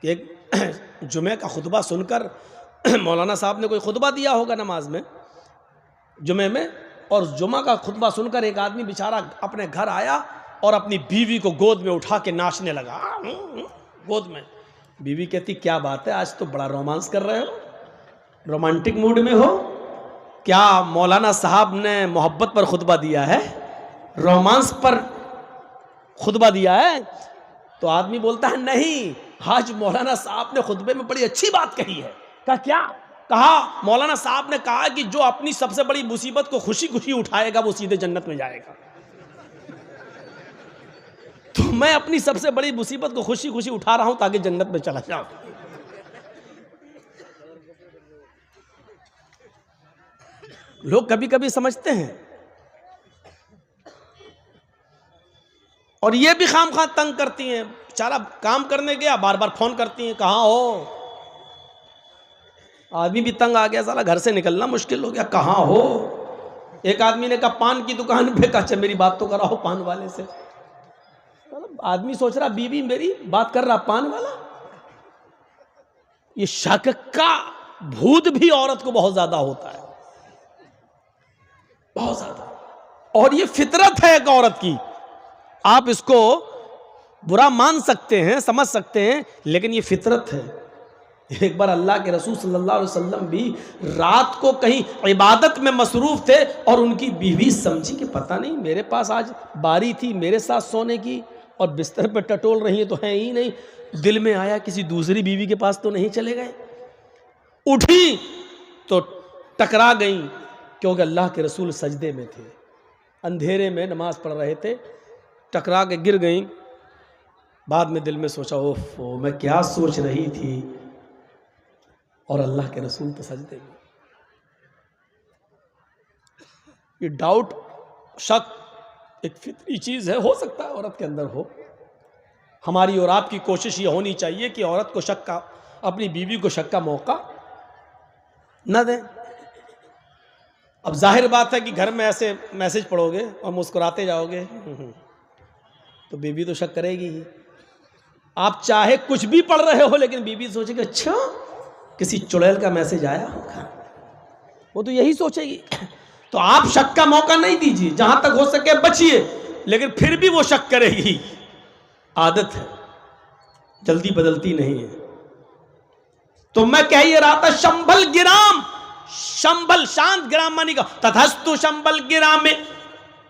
कि एक जुमे का खुतबा सुनकर मौलाना साहब ने कोई खुतबा दिया होगा नमाज में जुमे में, और जुमा का खुतबा सुनकर एक आदमी बेचारा अपने घर आया और अपनी बीवी को गोद में उठा के नाचने लगा गोद में। बीवी कहती क्या बात है, आज तो बड़ा रोमांस कर रहे हो, रोमांटिक मूड में हो क्या? मौलाना साहब ने मोहब्बत पर खुतबा दिया है, रोमांस पर खुतबा दिया है? तो आदमी बोलता है नहीं, आज मौलाना साहब ने खुतबे में बड़ी अच्छी बात कही है। कहा क्या? कहा मौलाना साहब ने कहा कि जो अपनी सबसे बड़ी मुसीबत को खुशी खुशी उठाएगा वो सीधे जन्नत में जाएगा। तो मैं अपनी सबसे बड़ी मुसीबत को खुशी खुशी उठा रहा हूं ताकि जन्नत में चला जाऊं। लोग कभी कभी समझते हैं और ये भी खामखा तंग करती हैं। बेचारा काम करने गया, बार बार फोन करती हैं, कहाँ हो? आदमी भी तंग आ गया, साला घर से निकलना मुश्किल हो गया, कहाँ हो? एक आदमी ने कहा पान की दुकान पे। कहा अच्छा मेरी बात तो कराओ पान वाले से। आदमी सोच रहा बीवी मेरी बात कर रहा पान वाला। ये शक का भूत भी औरत को बहुत ज्यादा होता है, बहुत ज्यादा। और ये फितरत है एक औरत की। आप इसको बुरा मान सकते हैं, समझ सकते हैं, लेकिन ये फितरत है। एक बार अल्लाह के रसूल सल्लल्लाहु अलैहि वसल्लम भी रात को कहीं इबादत में मसरूफ थे और उनकी बीवी समझी कि पता नहीं मेरे पास आज बारी थी मेरे साथ सोने की और बिस्तर पर टटोल रही है तो है ही नहीं। दिल में आया किसी दूसरी बीवी के पास तो नहीं चले गए। उठी तो टकरा गई, क्योंकि अल्लाह के रसूल सजदे में थे, अंधेरे में नमाज पढ़ रहे थे, टकरा के गिर गई। बाद में दिल में सोचा ओह मैं क्या सोच रही थी, और अल्लाह के रसूल तो सजदे में। ये डाउट, शक एक फितरी चीज़ है, हो सकता है औरत के अंदर हो। हमारी और आपकी कोशिश ये होनी चाहिए कि औरत को शक का, अपनी बीवी को शक का मौका न दें। अब जाहिर बात है कि घर में ऐसे मैसेज पढ़ोगे और मुस्कुराते जाओगे तो बीवी तो शक करेगी ही। आप चाहे कुछ भी पढ़ रहे हो लेकिन बीवी सोचेगी अच्छा किसी चुड़ैल का मैसेज आया होगा, वो तो यही सोचेगी। तो आप शक का मौका नहीं दीजिए, जहां तक हो सके बचिए, लेकिन फिर भी वो शक करेगी। आदत है, जल्दी बदलती नहीं है। तो मैं कह ये रहा था शंभल गिराम, शंभल शांत गिराम मानी का तथस्तु शंभल गिराम में,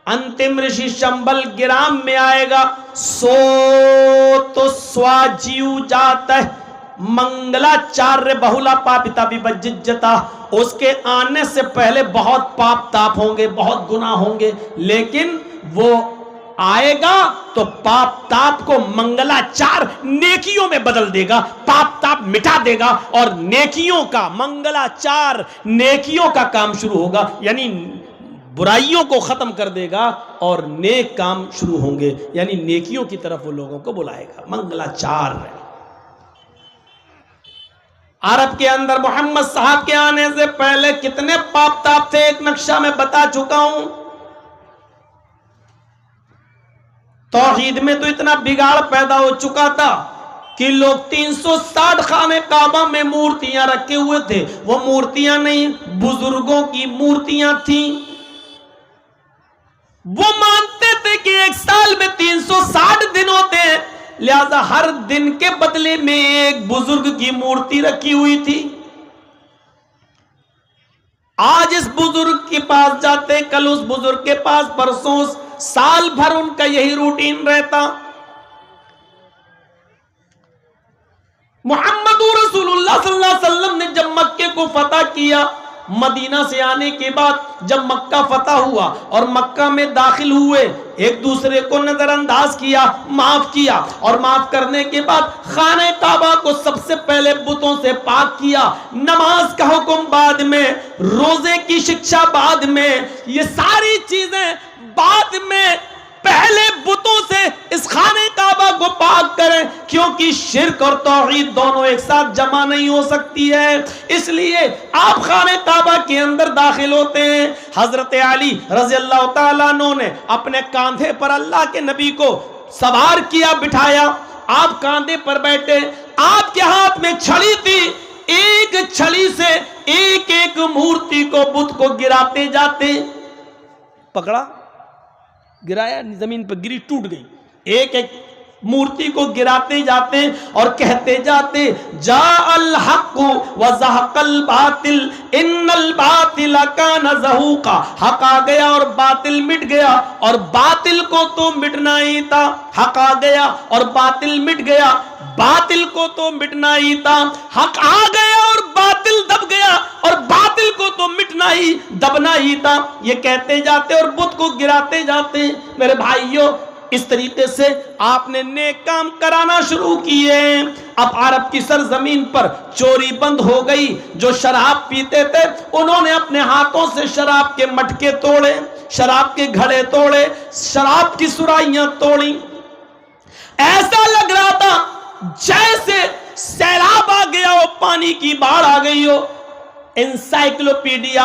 अंतिम ऋषि शंभल गिराम में आएगा। सो तो स्वाजीव जाता है मंगलाचार्य बहुला पापिता विभज्जता। उसके आने से पहले बहुत पाप ताप होंगे, बहुत गुनाह होंगे, लेकिन वो आएगा तो पाप ताप को मंगलाचार नेकियों में बदल देगा, पाप ताप मिटा देगा और नेकियों का, मंगलाचार नेकियों का काम शुरू होगा, यानी बुराइयों को खत्म कर देगा और नेक काम शुरू होंगे, यानी नेकियों की तरफ वो लोगों को बुलाएगा। मंगलाचार अरब के अंदर मोहम्मद साहब के आने से पहले कितने पाप ताप थे, एक नक्शा में बता चुका हूं। तौहीद में तो इतना बिगाड़ पैदा हो चुका था कि लोग 360 खाने काबा में मूर्तियां रखे हुए थे। वो मूर्तियां नहीं, बुजुर्गों की मूर्तियां थी। वो मानते थे कि एक साल में 360 दिन होते हैं, लिहाजा हर दिन के बदले में एक बुजुर्ग की मूर्ति रखी हुई थी। आज इस बुजुर्ग के पास जाते, कल उस बुजुर्ग के पास, परसों, साल भर उनका यही रूटीन रहता। मोहम्मद रसूलुल्लाह सल्लल्लाहु अलैहि वसल्लम ने जब मक्के को फतह किया, मदीना से आने के बाद जब मक्का फतह हुआ और मक्का में दाखिल हुए, एक दूसरे को नजरअंदाज किया, माफ किया, और माफ करने के बाद खाने काबा को सबसे पहले बुतों से पाक किया। नमाज का हुक्म बाद में, रोजे की शिक्षा बाद में, ये सारी चीजें बाद में, पहले बुतों से इस खाने काबा को पाक करें, क्योंकि शिर्क और तौहीद दोनों एक साथ जमा नहीं हो सकती है। इसलिए आप खाने काबा के अंदर दाखिल होते हैं। हजरत अली रज़ी अल्लाह ताला अन्हु ने अपने कंधे पर अल्लाह के नबी को सवार किया, बिठाया। आप कंधे पर बैठे, आपके हाथ में छड़ी थी, एक छड़ी से एक एक मूर्ति को, बुत को गिराते जाते, पकड़ा, गिराया, जमीन पर गिरी, टूट गई, एक एक मूर्ति को गिराते जाते और कहते जाते, जा अल हक व ज़हक़ल बातिल इन्नल बातिल कान ज़हूक़ा। हक आ गया और बातिल मिट गया, और बातिल को तो मिटना ही था। हक आ गया और बातिल मिट गया, बातिल को तो मिटना ही था। हक आ गया और बातिल दब गया, और बातिल को तो मिटना ही, दबना ही था। ये कहते जाते और बुत को गिराते जाते। मेरे भाइयों, इस तरीके से आपने नेक काम कराना शुरू किए। अब अरब की सरजमीन पर चोरी बंद हो गई। जो शराब पीते थे उन्होंने अपने हाथों से शराब के मटके तोड़े, शराब के घड़े तोड़े, शराब की सुराहियां तोड़ी। ऐसा लग रहा था जैसे सैलाब आ गया हो, पानी की बाढ़ आ गई हो। एनसाइक्लोपीडिया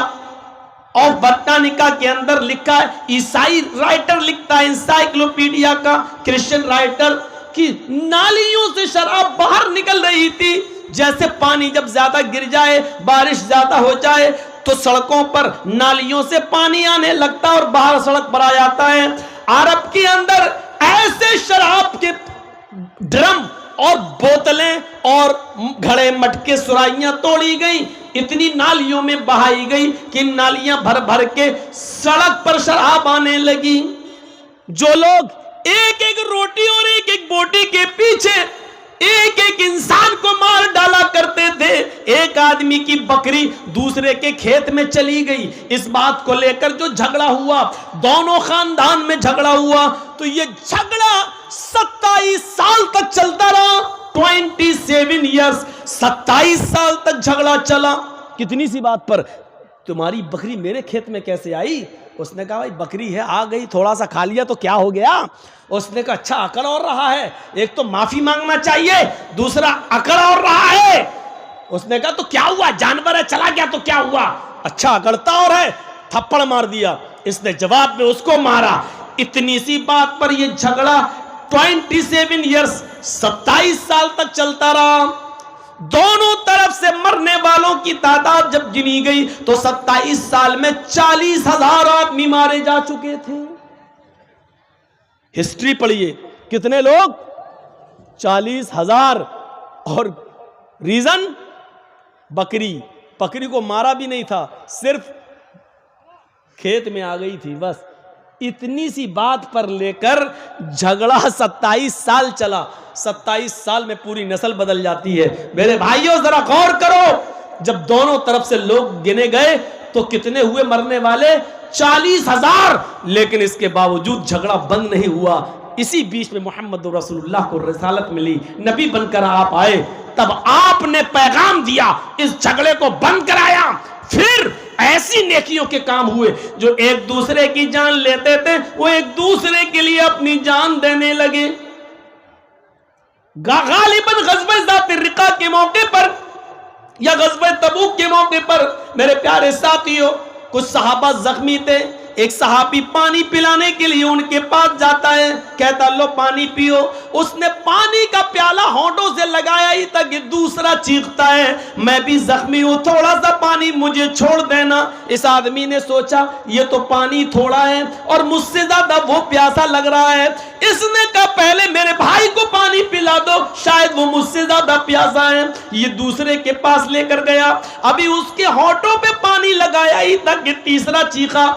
ऑफ बॉटनिका के अंदर लिखा है, ईसाई राइटर लिखता है एनसाइक्लोपीडिया का, क्रिश्चियन राइटर, कि नालियों से शराब बाहर निकल रही थी। जैसे पानी जब ज्यादा गिर जाए, बारिश ज्यादा हो जाए, तो सड़कों पर नालियों से पानी आने लगता है और बाहर सड़क पर आ जाता है। अरब के अंदर ऐसे शराब के ड्रम और बोतलें और घड़े, मटके, सुराहियां तोड़ी गई, इतनी नालियों में बहाई गई कि नालियां भर भर के सड़क पर शराब आने लगी। जो लोग एक एक रोटी और एक एक बोटी के पीछे एक एक इंसान को मार डाला करते थे, एक आदमी की बकरी दूसरे के खेत में चली गई, इस बात को लेकर जो झगड़ा हुआ, दोनों खानदान में झगड़ा हुआ, तो ये झगड़ा 27 साल तक चलता रहा। 27 ईयर्स, 27 साल तक झगड़ा चला। कितनी सी बात पर, तुम्हारी बकरी मेरे खेत में कैसे आई? उसने कहा भाई बकरी है, आ गई, थोड़ा सा खा लिया तो क्या हो गया। उसने कहा अच्छा अकड़ और रहा है, एक तो माफी मांगना चाहिए, दूसरा अकड़ और रहा है। उसने कहा तो क्या हुआ, जानवर है, चला गया तो क्या हुआ, अच्छा अकड़ता और है, थप्पड़ मार दिया। इसने जवाब में उसको मारा। इतनी सी बात पर यह झगड़ा 27 ईयर्स, 27 साल तक चलता रहा। दोनों तरफ से मरने वालों की तादाद जब गिनी गई तो 27 साल में 40,000 आदमी मारे जा चुके थे। हिस्ट्री पढ़िए, कितने लोग, 40,000। और रीजन, बकरी, बकरी को मारा भी नहीं था, सिर्फ खेत में आ गई थी बस। इतनी सी बात पर लेकर झगड़ा 27 साल चला। 27 साल में पूरी नस्ल बदल जाती है। मेरे भाइयों जरा गौर करो, जब दोनों तरफ से लोग गिने गए तो कितने हुए मरने वाले, 40,000। लेकिन इसके बावजूद झगड़ा बंद नहीं हुआ। इसी बीच में मोहम्मद रसूलुल्लाह को रिसालत मिली, नबी बनकर आप आए, तब आपने पैगाम दिया, इस झगड़े को बंद कराया। फिर ऐसी नेकियों के काम हुए, जो एक दूसरे की जान लेते थे वो एक दूसरे के लिए अपनी जान देने लगे। गालिबन ग़ज़वे ज़ात रिक़ा के मौके पर या ग़ज़वे तबूक के मौके पर मेरे प्यारे साथियों, कुछ सहाबा जख्मी थे। एक सहाबी पानी पिलाने के लिए उनके पास जाता है, कहता लो पानी पियो। उसने पानी का प्याला होंठों से लगाया ही तक दूसरा चीखता है मैं भी जख्मी हूं, थोड़ा सा पानी मुझे छोड़ देना। इस आदमी ने सोचा ये तो पानी थोड़ा है और मुझसे ज्यादा वो प्यासा लग रहा है। इसने कहा पहले मेरे भाई को पानी पिला दो, शायद वो मुझसे ज्यादा प्यासा है। ये दूसरे के पास लेकर गया, अभी उसके होंठों पे पानी लगाया ही तक तीसरा चीखा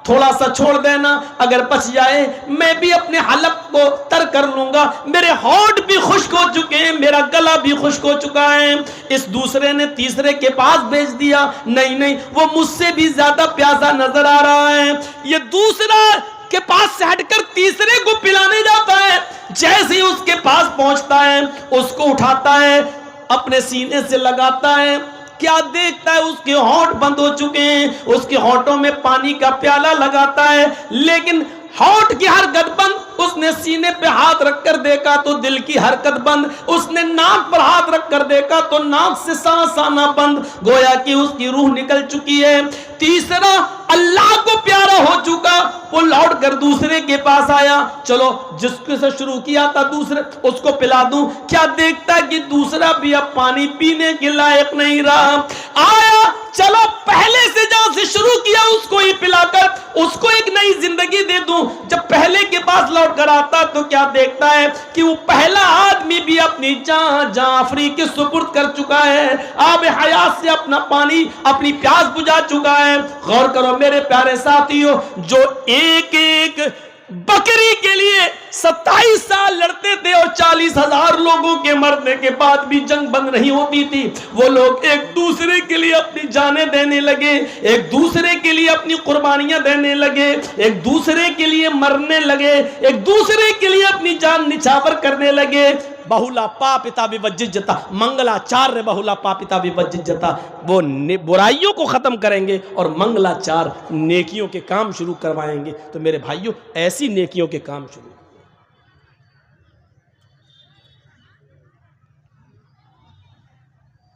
थोड़ा सा छोड़ देना, अगर बच जाए मैं भी अपने हलक को तर कर लूंगा। मेरे होंठ भी खुश्क हो चुके हैं, मेरा गला भी खुश्क हो चुका है। इस दूसरे ने तीसरे के पास भेज दिया, नहीं नहीं वो मुझसे भी ज्यादा प्यासा नजर आ रहा है। ये दूसरा के पास से हटकर तीसरे को पिलाने जाता है। जैसे ही उसके पास पहुंचता है उसको उठाता है, अपने सीने से लगाता है, क्या देखता है उसके होंठ बंद हो चुके हैं। उसके होंठों में पानी का प्याला लगाता है, लेकिन होंठ की हरकत बंद। उसने सीने पे हाथ रखकर देखा तो दिल की हरकत बंद। उसने नाक पर हाथ रखकर देखा तो नाक से सांस आना बंद। गोया कि उसकी रूह निकल चुकी है। तीसरा अल्लाह को प्यारा हो चुका, वो लौट कर दूसरे के पास आया, चलो जिसके से शुरू किया था दूसरे उसको पिला दूं। क्या देखता है कि दूसरा भी अब पानी पीने के लायक नहीं रहा। आया, चलो पहले से जहां से शुरू किया उसको ही पिलाकर उसको एक नई जिंदगी दे दूं। जब पहले के पास लौट कर आता तो क्या देखता है कि वो पहला आदमी भी अपनी जान जाफरी के सुपुर्द कर चुका है, आब हयात से अपना पानी अपनी प्यास बुझा चुका है। गौर करो मेरे प्यारे साथियों, जो एक एक बकरी के लिए 27 साल लड़ते थे और 40,000 लोगों के मरने के बाद भी जंग बंद नहीं होती थी, वो लोग एक दूसरे के लिए अपनी जानें देने लगे, एक दूसरे के लिए अपनी कुर्बानियां देने लगे, एक दूसरे के लिए मरने लगे, एक दूसरे के लिए अपनी जान निछावर करने लगे। बहुला पापिता विवज्जिज्जता, मंगलाचार्य बहुला पापिता विवज्जिज्जता, वो बुराइयों को खत्म करेंगे और मंगलाचार नेकियों के काम शुरू करवाएंगे। तो मेरे भाइयों, ऐसी नेकियों के काम शुरू।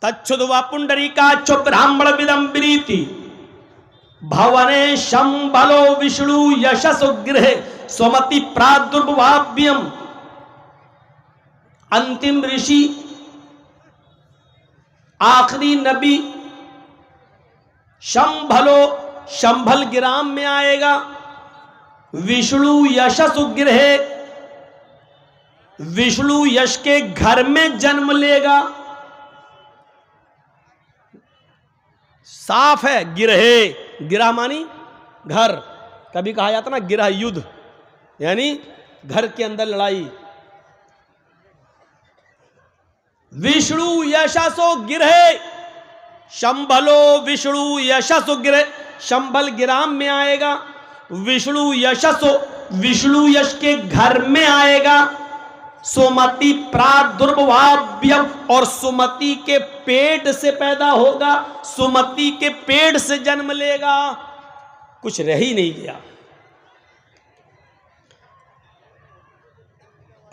तच्छुद्वा पुंडरीकाक्षो ब्राह्मण विदंबिरीति भवने शंभलो विष्णु यशसो गृहे स्वमति प्रादुर्भाव्यम। अंतिम ऋषि, आखिरी नबी शंभलो, शंभल ग्राम में आएगा, विष्णु यशसु गृहे, विष्णु यश के घर में जन्म लेगा। साफ है, गिरहे, गिरह मानी घर, कभी कहा जाता ना गिरह युद्ध, यानी घर के अंदर लड़ाई। विष्णु यशसो गिरहे, शंभलो विष्णु यशसो गिरहे, शंभल ग्राम में आएगा, विष्णु यशसो, विष्णु यश के घर में आएगा, सुमति प्रादुर्भाव्यम, और सुमति के पेट से पैदा होगा, सुमति के पेट से जन्म लेगा। कुछ रह ही नहीं गया।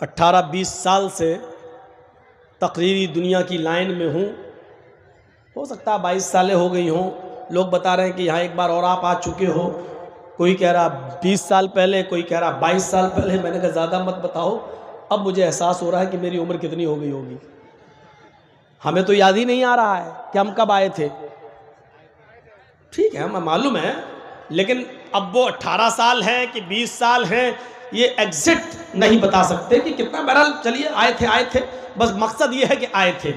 18-20 साल से तकरीरी दुनिया की लाइन में हूँ, हो सकता है 22 सालें हो गई हों। लोग बता रहे हैं कि यहाँ एक बार और आप आ चुके हो, कोई कह रहा 20 साल पहले, कोई कह रहा 22 साल पहले। मैंने कहा ज़्यादा मत बताओ, अब मुझे एहसास हो रहा है कि मेरी उम्र कितनी हो गई होगी। हमें तो याद ही नहीं आ रहा है कि हम कब आए थे। ठीक है, हमें मालूम है, लेकिन अब वो 18 साल हैं कि 20 साल हैं, ये एग्जैक्ट नहीं बता सकते कि कितना। बहरहाल चलिए, आए थे, बस मकसद ये है कि आए थे।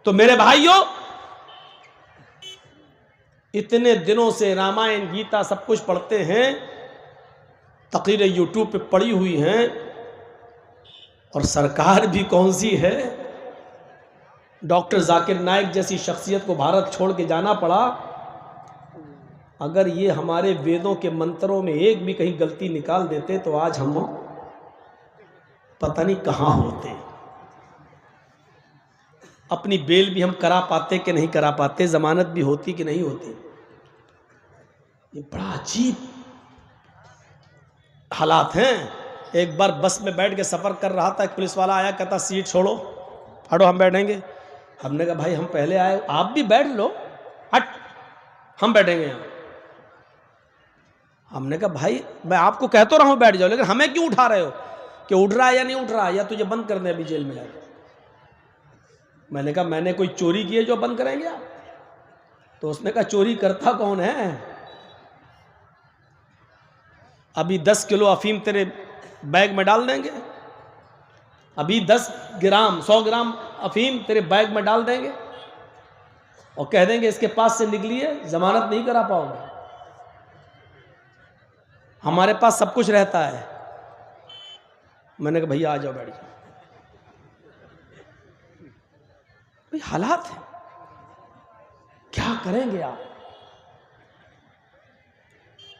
तो मेरे भाइयों, इतने दिनों से रामायण गीता सब कुछ पढ़ते हैं, तकरीरें यूट्यूब पे पड़ी हुई हैं, और सरकार भी कौन सी है, डॉक्टर जाकिर नाइक जैसी शख्सियत को भारत छोड़ के जाना पड़ा। अगर ये हमारे वेदों के मंत्रों में एक भी कहीं गलती निकाल देते तो आज हम पता नहीं कहाँ होते। अपनी बेल भी हम करा पाते कि नहीं करा पाते, जमानत भी होती कि नहीं होती। ये बड़ा अजीब हालात हैं। एक बार बस में बैठ के सफ़र कर रहा था, एक पुलिस वाला आया, कहता सीट छोड़ो, हटो हम बैठेंगे। हमने कहा भाई हम पहले आए, आप भी बैठ लो, हट हम बैठेंगे यहाँ। हमने कहा भाई मैं आपको कह तो रहा हूँ बैठ जाओ, लेकिन हमें क्यों उठा रहे हो, कि उठ रहा है या नहीं उठ रहा, या तुझे बंद कर दे अभी जेल में जाकर। मैंने कहा मैंने कोई चोरी की है जो बंद करेंगे आप? तो उसने कहा चोरी करता कौन है, अभी 10 किलो अफीम तेरे बैग में डाल देंगे, अभी 10 ग्राम 100 ग्राम अफीम तेरे बैग में डाल देंगे और कह देंगे इसके पास से निकली है, जमानत नहीं करा पाओगे। हमारे पास सब कुछ रहता है। मैंने कहा भैया आ जाओ बैठ जाओ। भाई हालात है, क्या करेंगे आप?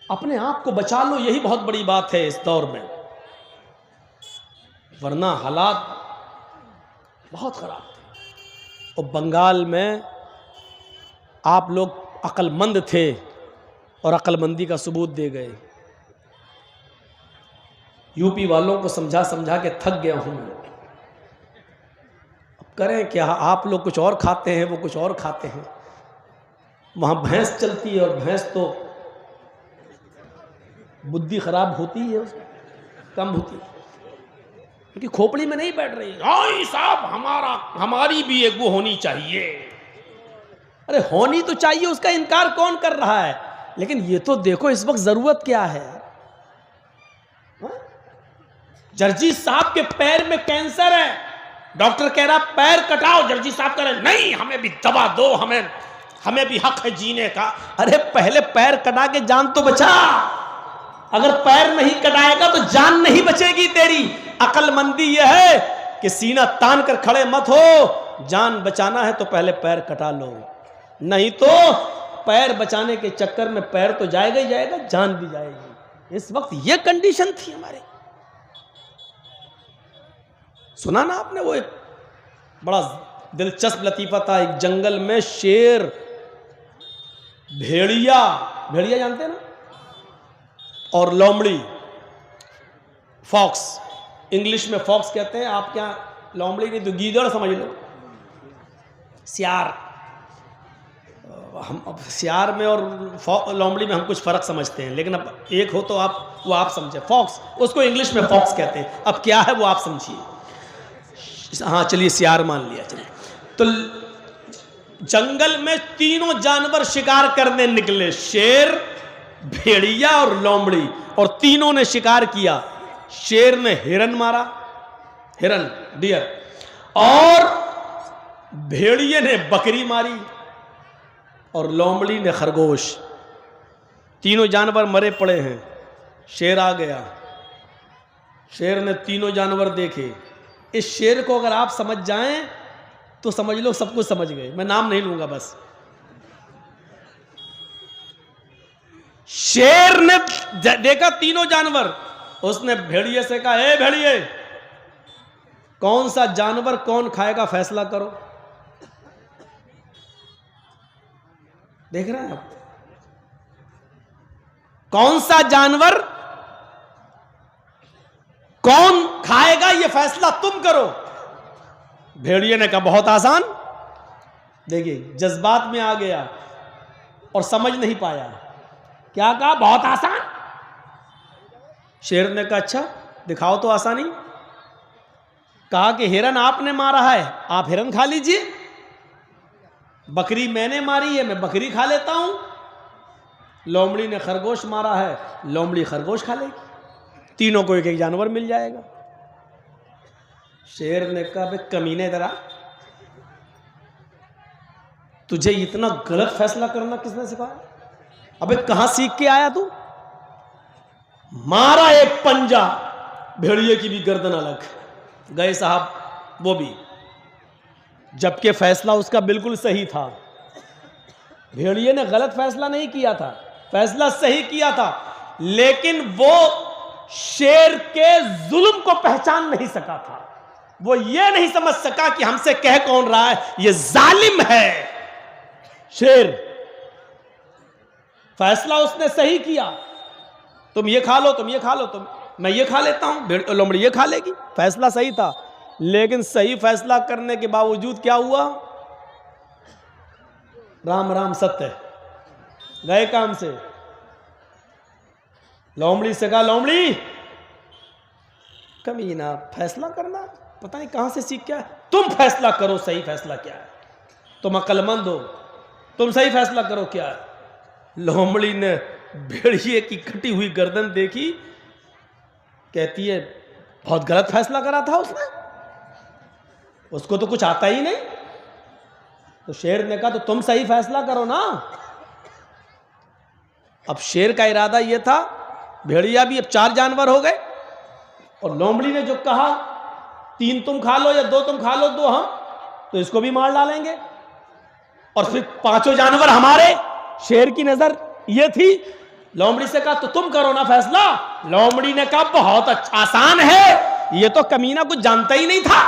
अपने आप को बचा लो, यही बहुत बड़ी बात है इस दौर में, वरना हालात बहुत खराब थे। और बंगाल में आप लोग अक्लमंद थे और अक्लमंदी का सबूत दे गए। यूपी वालों को समझा समझा के थक गया हूं। अब करें क्या, आप लोग कुछ और खाते हैं, वो कुछ और खाते हैं। वहां भैंस चलती है, और भैंस तो बुद्धि खराब होती है, उसकी कम होती है, क्योंकि खोपड़ी में नहीं बैठ रही। भाई साहब हमारी भी एक वो होनी चाहिए। अरे होनी तो चाहिए, उसका इनकार कौन कर रहा है, लेकिन ये तो देखो इस वक्त जरूरत क्या है। जर्जी साहब के पैर में कैंसर है, डॉक्टर कह रहा पैर कटाओ, जर्जी साहब कह रहे नहीं हमें भी दवा दो, हमें भी हक है जीने का। अरे पहले पैर कटा के जान तो बचा, अगर पैर नहीं कटाएगा तो जान नहीं बचेगी तेरी। अक्लमंदी यह है कि सीना तान कर खड़े मत हो, जान बचाना है तो पहले पैर कटा लो, नहीं तो पैर बचाने के चक्कर में पैर तो जाएगा ही जाएगा, जान भी जाएगी। इस वक्त यह कंडीशन थी हमारे। सुना ना आपने, वो एक बड़ा दिलचस्प लतीफा था। एक जंगल में शेर, भेड़िया जानते हैं ना, और लोमड़ी, फॉक्स, इंग्लिश में फॉक्स कहते हैं, आप क्या लोमड़ी नहीं तो गीदड़ समझ लो, सियार। हम अब सियार में और लोमड़ी में हम कुछ फर्क समझते हैं, लेकिन अब एक हो तो वो आप समझे। फॉक्स, उसको इंग्लिश में फॉक्स कहते हैं, अब क्या है वो आप समझिए। हाँ चलिए सियार मान लिया। चलिए, तो जंगल में तीनों जानवर शिकार करने निकले, शेर, भेड़िया और लोमड़ी, और तीनों ने शिकार किया। शेर ने हिरन मारा, हिरन, डियर, और भेड़िए ने बकरी मारी, और लोमड़ी ने खरगोश। तीनों जानवर मरे पड़े हैं। शेर आ गया, शेर ने तीनों जानवर देखे। इस शेर को अगर आप समझ जाएं तो समझ लो सब कुछ समझ गए, मैं नाम नहीं लूंगा बस। शेर ने देखा तीनों जानवर, उसने भेड़िए से कहा, हे भेड़िए, कौन सा जानवर कौन खाएगा फैसला करो। देख रहे हैं आप, कौन सा जानवर कौन खाएगा ये फैसला तुम करो। भेड़िए ने कहा बहुत आसान। देखिए जज्बात में आ गया और समझ नहीं पाया, क्या कहा, बहुत आसान। शेर ने कहा अच्छा दिखाओ तो आसानी। कहा कि हिरन आपने मारा है, आप हिरन खा लीजिए, बकरी मैंने मारी है, मैं बकरी खा लेता हूं, लोमड़ी ने खरगोश मारा है, लोमड़ी खरगोश खा लेगी, तीनों को एक एक जानवर मिल जाएगा। शेर ने कहा बे कमीने तेरा, तुझे इतना गलत फैसला करना किसने सिखाया? अबे कहां सीख के आया तू? मारा एक पंजा, भेड़िए की भी गर्दन अलग गए साहब वो भी, जबकि फैसला उसका बिल्कुल सही था। भेड़िए ने गलत फैसला नहीं किया था, फैसला सही किया था, लेकिन वो शेर के जुल्म को पहचान नहीं सका था। वो ये नहीं समझ सका कि हमसे कह कौन रहा है, ये जालिम है। शेर, फैसला उसने सही किया, तुम ये खा लो, तुम ये खा लो, मैं ये खा लेता हूं, लोमड़ी ये खा लेगी, फैसला सही था। लेकिन सही फैसला करने के बावजूद क्या हुआ? राम राम सत्य, गए काम से। लोमड़ी से कहा, लोमड़ी कमीना, फैसला करना पता नहीं कहां से सीख क्या है, तुम फैसला करो सही फैसला क्या है, तुम अक्लमंद हो, तुम सही फैसला करो क्या है। लोमड़ी ने भेड़िए की कटी हुई गर्दन देखी, कहती है बहुत गलत फैसला करा था उसने, उसको तो कुछ आता ही नहीं। तो शेर ने कहा तो तुम सही फैसला करो ना। अब शेर का इरादा यह था, भेड़िया भी अब 4 जानवर हो गए, और लोमड़ी ने जो कहा 3 तुम खा लो या 2 तुम खा लो, 2 हम, तो इसको भी मार डालेंगे और फिर 5 जानवर हमारे। शेर की नजर ये थी। लोमड़ी से कहा तो तुम करो ना फैसला। लोमड़ी ने कहा बहुत आसान है, ये तो कमीना कुछ जानता ही नहीं था।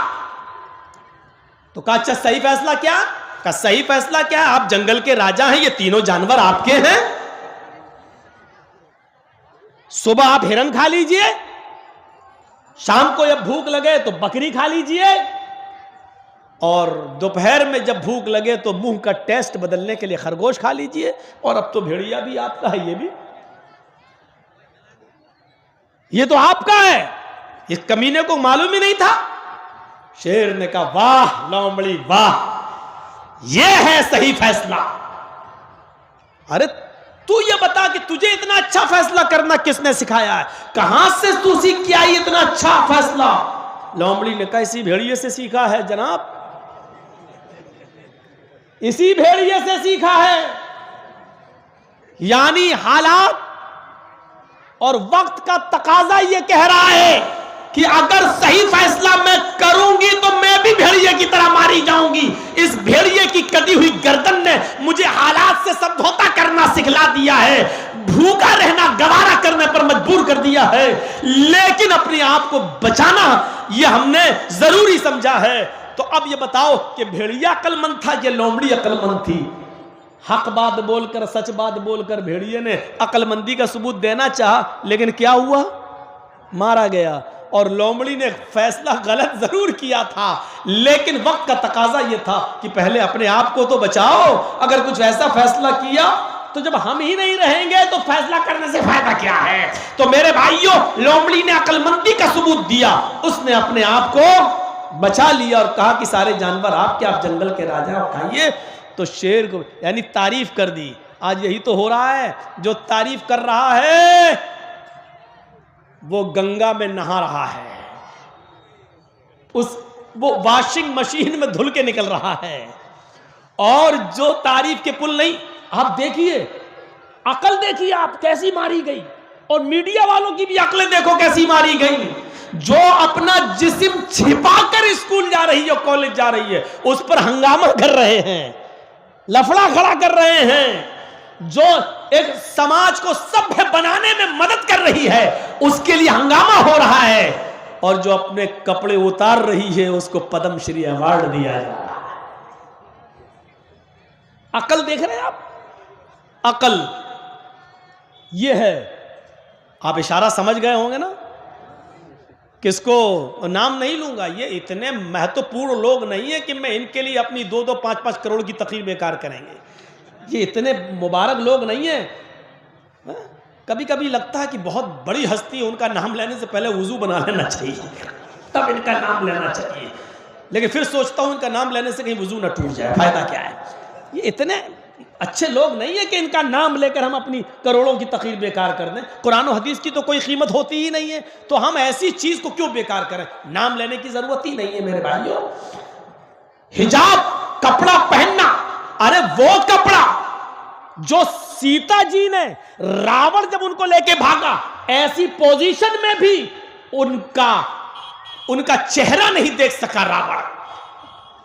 तो कहा अच्छा सही फैसला क्या? कहा सही फैसला क्या है, आप जंगल के राजा हैं, ये तीनों जानवर आपके हैं, सुबह आप हिरन खा लीजिए, शाम को जब भूख लगे तो बकरी खा लीजिए, और दोपहर में जब भूख लगे तो मुंह का टेस्ट बदलने के लिए खरगोश खा लीजिए, और अब तो भेड़िया भी आपका है, ये तो आपका है। इस कमीने को मालूम ही नहीं था। शेर ने कहा, वाह लोमड़ी वाह, ये है सही फैसला। अरे तू ये बता कि तुझे इतना अच्छा फैसला करना किसने सिखाया है, कहां से तू सीख के आई इतना अच्छा फैसला? लोमड़ी ने कहा, इसी भेड़िए से सीखा है जनाब, इसी भेड़िए से सीखा है। यानी हालात और वक्त का तकाजा ये कह रहा है कि अगर सही फैसला मैं करूंगी तो मैं भी भेड़िए की तरह मारी जाऊंगी। इस भेड़िए की कटी हुई गर्दन ने मुझे हालात से समझौता करना सिखला दिया है, भूखा रहना गवारा करने पर मजबूर कर दिया है, लेकिन अपने आप को बचाना ये हमने जरूरी समझा है। तो अब ये बताओ कि भेड़िया अक्लमंद था कि लोमड़ी अक्लमंद थी? हक बात बोलकर, सच बात बोलकर भेड़िए ने अक्लमंदी का सबूत देना चाहा, लेकिन क्या हुआ? मारा गया। और लोमड़ी ने फैसला गलत जरूर किया था, लेकिन वक्त का तकाजा यह था कि पहले अपने आप को तो बचाओ। अगर कुछ ऐसा फैसला किया तो जब हम ही नहीं रहेंगे तो फैसला करने से फायदा क्या है? तो मेरे भाइयों, लोमड़ी ने अक्लमंदी का सबूत दिया, उसने अपने आप को बचा लिया और कहा कि सारे जानवर आपके, आप जंगल के राजा, खाइए। तो शेर को यानी तारीफ कर दी। आज यही तो हो रहा है, जो तारीफ कर रहा है वो गंगा में नहा रहा है, वो वॉशिंग मशीन में धुल के निकल रहा है। और जो तारीफ के पुल नहीं, आप देखिए अकल देखिए आप कैसी मारी गई, और मीडिया वालों की भी अकलें देखो कैसी मारी गई। जो अपना जिस्म छिपाकर स्कूल जा रही है, कॉलेज जा रही है, उस पर हंगामा कर रहे हैं, लफड़ा खड़ा कर रहे हैं। जो एक समाज को सभ्य बनाने में मदद कर रही है, उसके लिए हंगामा हो रहा है। और जो अपने कपड़े उतार रही है, उसको पद्मश्री अवार्ड दिया जा रहा है। अकल देख रहे हैं आप? अकल ये है। आप इशारा समझ गए होंगे ना? किसको नाम नहीं लूंगा, ये इतने महत्वपूर्ण लोग नहीं है कि मैं इनके लिए अपनी 2-2, 5-5 करोड़ की तकरीर बेकार करेंगे। ये इतने मुबारक लोग नहीं है। कभी कभी लगता है कि बहुत बड़ी हस्ती, उनका नाम लेने से पहले वुजू बना लेना चाहिए, तब इनका नाम लेना चाहिए। लेकिन फिर सोचता हूं इनका नाम लेने से कहीं वुजू ना टूट जाए, फायदा क्या है? ये इतने अच्छे लोग नहीं है कि इनका नाम लेकर हम अपनी करोड़ों की तकरीर बेकार कर दें। कुरान और हदीस की तो कोई कीमत होती ही नहीं है, तो हम ऐसी चीज को क्यों बेकार करें? नाम लेने की जरूरत ही नहीं है मेरे भाइयों। हिजाब कपड़ा पहनना, अरे वो कपड़ा जो सीता जी ने, रावण जब उनको लेके भागा, ऐसी पोजीशन में भी उनका चेहरा नहीं देख सका रावण।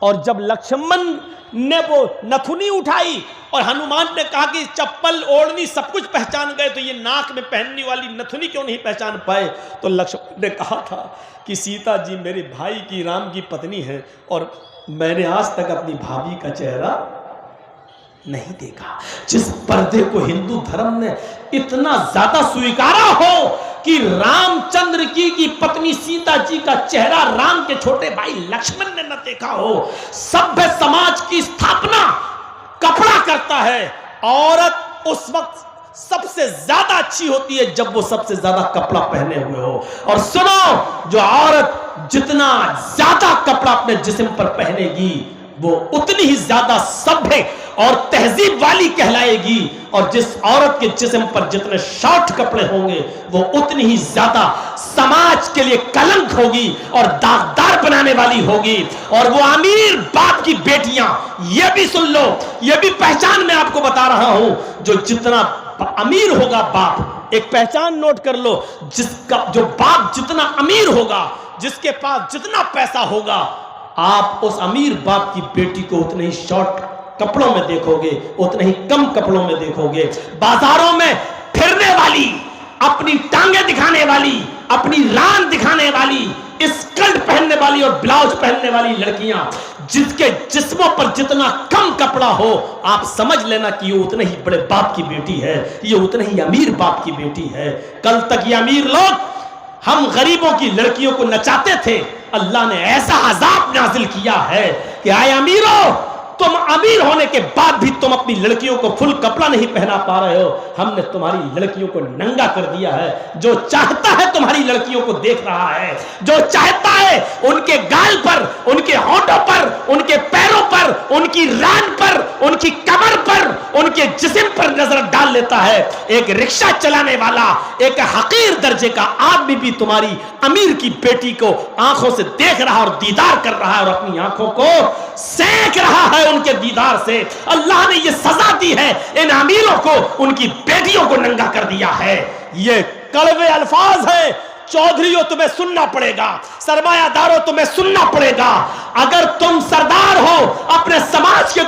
और जब लक्ष्मण ने वो नथुनी उठाई और हनुमान ने कहा कि चप्पल ओढ़नी सब कुछ पहचान गए, तो ये नाक में पहनने वाली नथुनी क्यों नहीं पहचान पाए? तो लक्ष्मण ने कहा था कि सीता जी मेरे भाई की, राम की पत्नी है, और मैंने आज तक अपनी भाभी का चेहरा नहीं देखा। जिस पर्दे को हिंदू धर्म ने इतना ज्यादा स्वीकारा हो कि रामचंद्र की पत्नी सीता जी का चेहरा राम के छोटे भाई लक्ष्मण ने न देखा हो। सभ्य समाज की स्थापना कपड़ा करता है। औरत उस वक्त सबसे ज्यादा अच्छी होती है जब वो सबसे ज्यादा कपड़ा पहने हुए हो। और सुनो, जो औरत जितना ज्यादा कपड़ा अपने जिस्म पर पहनेगी, वो उतनी ही ज्यादा सभ्य और तहजीब वाली कहलाएगी। और जिस औरत के जिस्म पर जितने शॉर्ट कपड़े होंगे, वो उतनी ही ज्यादा समाज के लिए कलंक होगी और दागदार बनाने वाली होगी। और वो अमीर बाप की बेटियां, ये भी सुन लो, ये भी पहचान मैं आपको बता रहा हूं, जो जितना अमीर होगा बाप, एक पहचान नोट कर लो, जो बाप जितना अमीर होगा, जिसके पास जितना पैसा होगा, आप उस अमीर बाप की बेटी को उतने ही शॉर्ट कपड़ों में देखोगे, उतने ही कम कपड़ों में देखोगे। बाजारों में फिरने वाली, अपनी टांगे दिखाने वाली, अपनी रान दिखाने वाली, स्कर्ट पहनने वाली और ब्लाउज पहनने वाली लड़कियां, जिसके जिस्मों पर जितना कम कपड़ा हो, आप समझ लेना कि ये उतने ही बड़े बाप की बेटी है, ये उतने ही अमीर बाप की बेटी है। कल तक ये अमीर लोग हम गरीबों की लड़कियों को नचाते थे, अल्लाह ने ऐसा अजाब नाजिल किया है कि आए अमीरों, तुम अमीर होने के बाद भी तुम अपनी लड़कियों को फुल कपड़ा नहीं पहना पा रहे हो, हमने तुम्हारी लड़कियों को नंगा कर दिया है। जो चाहता है तुम्हारी लड़कियों को देख रहा है, जो चाहता है उनके गाल पर, उनके होठों पर, उनके पैरों पर, उनकी रान पर, उनकी कमर पर, उनके जिस्म पर नजर डाल लेता है। एक रिक्शा चलाने वाला, एक हकीर दर्जे का आदमी भी तुम्हारी अमीर की बेटी को आंखों से देख रहा और दीदार कर रहा है और अपनी आंखों को सेक रहा है उनके दीदार से। अल्लाह ने यह सजा दी है इन अमीरों को, उनकी बेटियों को नंगा कर दिया है। ये कड़वे अल्फाज है। चौधरियों तुम्हें सुनना पड़ेगा, सरमायादारों तुम्हें सुनना पड़ेगा। अगर तुम सरदार हो, अपने समाज के